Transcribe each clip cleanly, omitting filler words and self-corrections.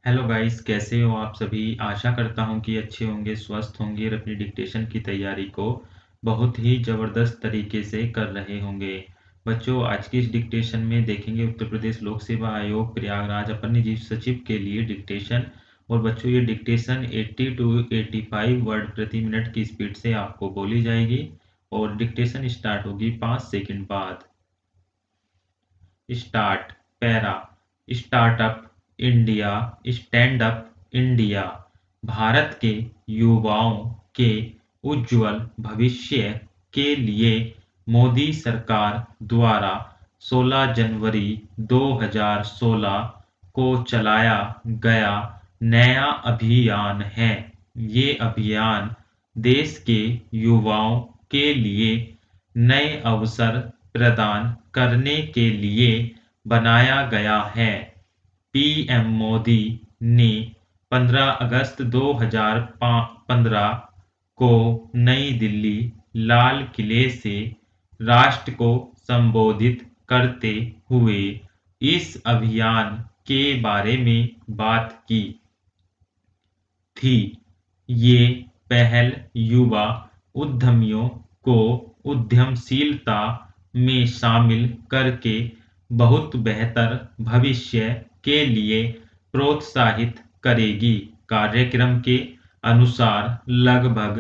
Hello guys, कैसे हो आप सभी। आशा करता हूं कि अच्छे होंगे, स्वस्थ होंगे और अपनी डिक्टेशन की तैयारी को बहुत ही ज़बरदस्त तरीके से कर रहे होंगे। बच्चों, आज की इस डिक्टेशन में देखेंगे उत्तर प्रदेश लोक सेवा आयोग प्रयागराज अपर निजी सचिव के लिए डिक्टेशन। और बच्चों, ये डिक्टेशन 80 टू 85 वर्ड प्रति मिनट की स्पीड से आपको बोली जाएगी और डिक्टेशन स्टार्ट होगी 5 सेकंड बाद। Start. Para. Startup India. Stand up India. Bharat के युवाओं के उज्जवल भविष्य के लिए मोदी सरकार द्वारा 16 जनवरी 2016 को चलाया गया नया अभियान है। ये अभियान देश के युवाओं के लिए नए अवसर प्रदान करने के लिए बनाया गया है। पीएम मोदी ने 15 अगस्त 2015 को नई दिल्ली लाल किले से राष्ट्र को संबोधित करते हुए इस अभियान के बारे में बात की थी। ये पहल युवा उद्यमियों को उद्यमशीलता में शामिल करके बहुत बेहतर भविष्य के लिए प्रोत्साहित करेगी। कार्यक्रम के अनुसार लगभग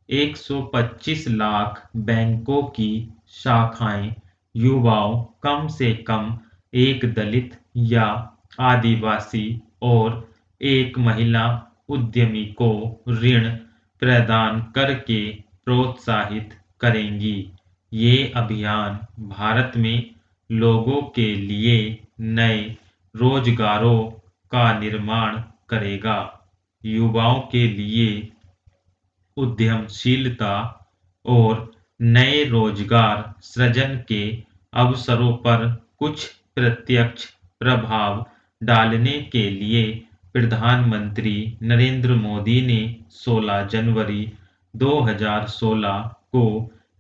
125 लाख बैंकों की शाखाएं युवाओं कम से कम एक दलित या आदिवासी और एक महिला उद्यमी को ऋण प्रदान करके प्रोत्साहित करेंगी। ये अभियान भारत में लोगों के लिए नए रोजगारों का निर्माण करेगा। युवाओं के लिए उद्यमशीलता और नए रोजगार सृजन के अवसरों पर कुछ प्रत्यक्ष प्रभाव डालने के लिए प्रधानमंत्री नरेंद्र मोदी ने 16 जनवरी 2016 को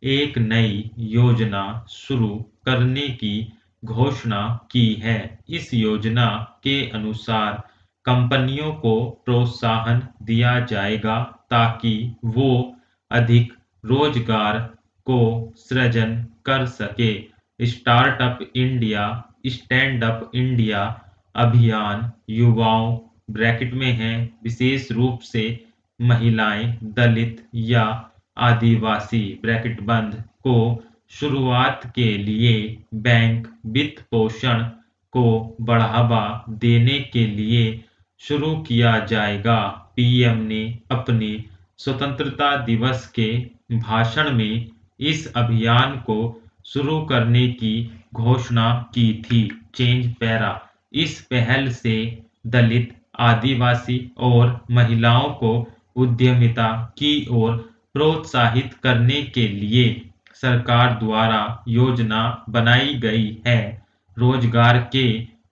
एक नई योजना शुरू करने की घोषणा की है। इस योजना के अनुसार कंपनियों को प्रोत्साहन दिया जाएगा ताकि वो अधिक रोजगार को सृजन कर सके। Startup India, stand up India अभियान युवाओं ब्रैकेट में है विशेष रूप से महिलाएं, दलित या आदिवासी ब्रैकेट बंद को शुरुआत के लिए बैंक वित्त पोषण को बढ़ावा देने के लिए शुरू किया जाएगा। पीएम ने अपने स्वतंत्रता दिवस के भाषण में इस अभियान को शुरू करने की घोषणा की थी। Change para. इस पहल से दलित, आदिवासी और महिलाओं को उद्यमिता की ओर प्रोत्साहित करने के लिए सरकार द्वारा योजना बनाई गई है। रोजगार के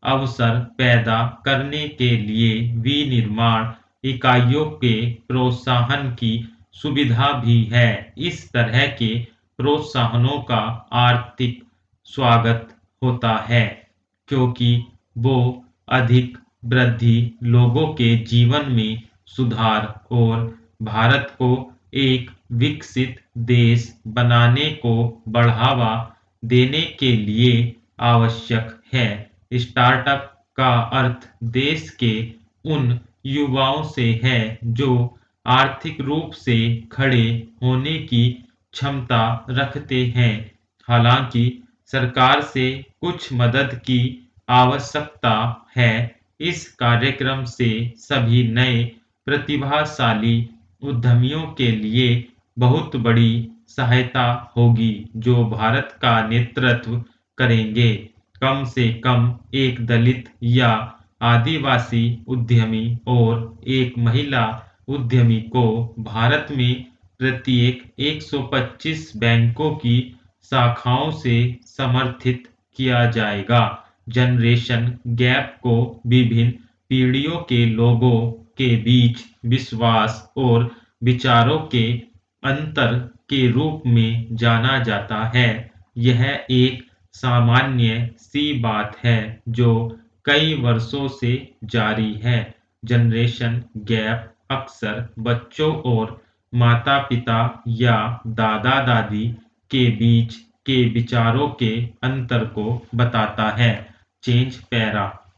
अवसर पैदा करने के लिए विनिर्माण इकाइयों के प्रोत्साहन की सुविधा भी है। इस तरह के प्रोत्साहनों का आर्थिक स्वागत होता है क्योंकि वो अधिक वृद्धि, लोगों के जीवन में सुधार और भारत को एक विकसित देश बनाने को बढ़ावा देने के लिए आवश्यक है। स्टार्टअप का अर्थ देश के उन युवाओं से है जो आर्थिक रूप से खड़े होने की क्षमता रखते हैं। हालांकि सरकार से कुछ मदद की आवश्यकता है। इस कार्यक्रम से सभी नए प्रतिभाशाली उद्यमियों के लिए बहुत बड़ी सहायता होगी जो भारत का नेतृत्व करेंगे। कम से कम एक दलित या आदिवासी उद्यमी और एक महिला उद्यमी को भारत में प्रत्येक 125 बैंकों की शाखाओं से समर्थित किया जाएगा। जनरेशन गैप को विभिन्न पीढ़ियों के लोगों के बीच विश्वास और विचारों के अंतर के रूप में जाना जाता है। यह एक सामान्य सी बात है जो कई वर्षों से जारी है। जनरेशन गैप अक्सर बच्चों और माता-पिता या दादा-दादी के बीच के विचारों के अंतर को बताता है। चेंज पैरा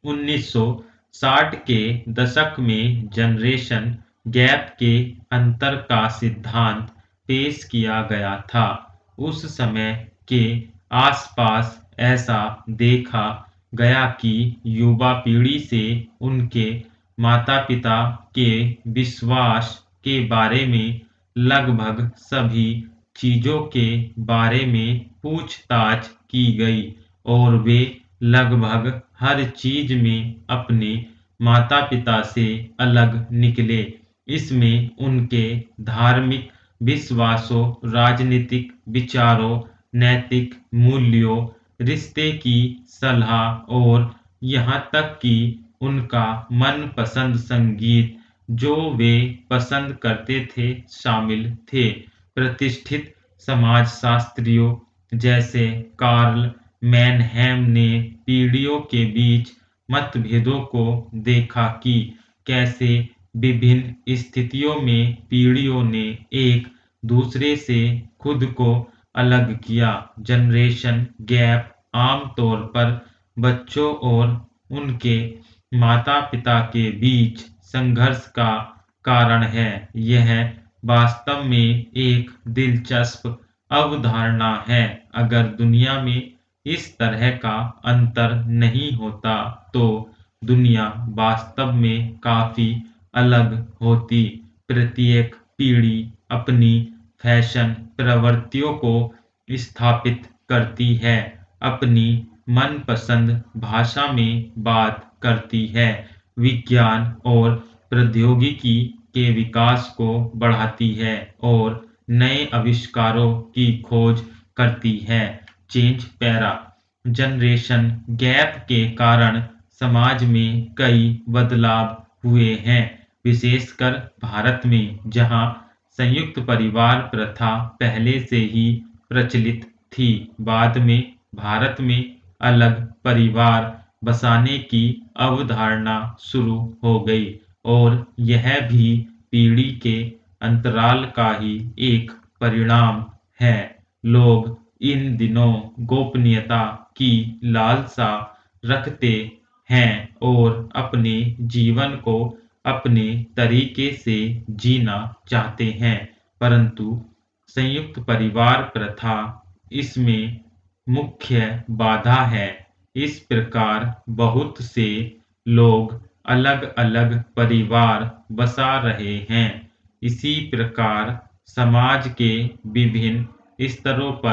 1960 के दशक में जनरेशन गैप के अंतर का सिद्धांत पेश किया गया था। उस समय के आसपास ऐसा देखा गया कि युवा पीढ़ी से उनके माता-पिता के विश्वास के बारे में लगभग सभी चीजों के बारे में पूछताछ की गई और वे लगभग हर चीज में अपने माता-पिता से अलग निकले। इसमें उनके धार्मिक विश्वासों, राजनीतिक विचारों, नैतिक मूल्यों, रिश्ते की सलाह और यहाँ तक कि उनका मनपसंद संगीत जो वे पसंद करते थे शामिल थे। प्रतिष्ठित समाजशास्त्रियों जैसे कार्ल मैनहैम ने पीढ़ियों के बीच मतभेदों को देखा कि कैसे विभिन्न स्थितियों में पीढ़ियों ने एक दूसरे से खुद को अलग किया। जनरेशन गैप आमतौर पर बच्चों और उनके माता-पिता के बीच संघर्ष का कारण है। यह वास्तव में एक दिलचस्प अवधारणा है। अगर दुनिया में इस तरह का अंतर नहीं होता तो दुनिया वास्तव में काफी अलग होती। प्रत्येक पीढ़ी अपनी फैशन प्रवृत्तियों को स्थापित करती है, अपनी मनपसंद भाषा में बात करती है, विज्ञान और प्रौद्योगिकी के विकास को बढ़ाती है और नए आविष्कारों की खोज करती है। चेंज पैरा जनरेशन गैप के कारण समाज में कई बदलाव हुए हैं, विशेषकर भारत में, जहां संयुक्त परिवार प्रथा पहले से ही प्रचलित थी। बाद में भारत में अलग परिवार बसाने की अवधारणा शुरू हो गई और यह भी पीढ़ी के अंतराल का ही एक परिणाम है। लोग इन दिनों गोपनीयता की लालसा रखते हैं और अपने जीवन को अपने तरीके से जीना चाहते हैं, परंतु संयुक्त परिवार प्रथा इसमें मुख्य बाधा है। इस प्रकार बहुत से लोग अलग-अलग परिवार बसा रहे हैं। इसी प्रकार समाज के विभिन्न स्तरों पर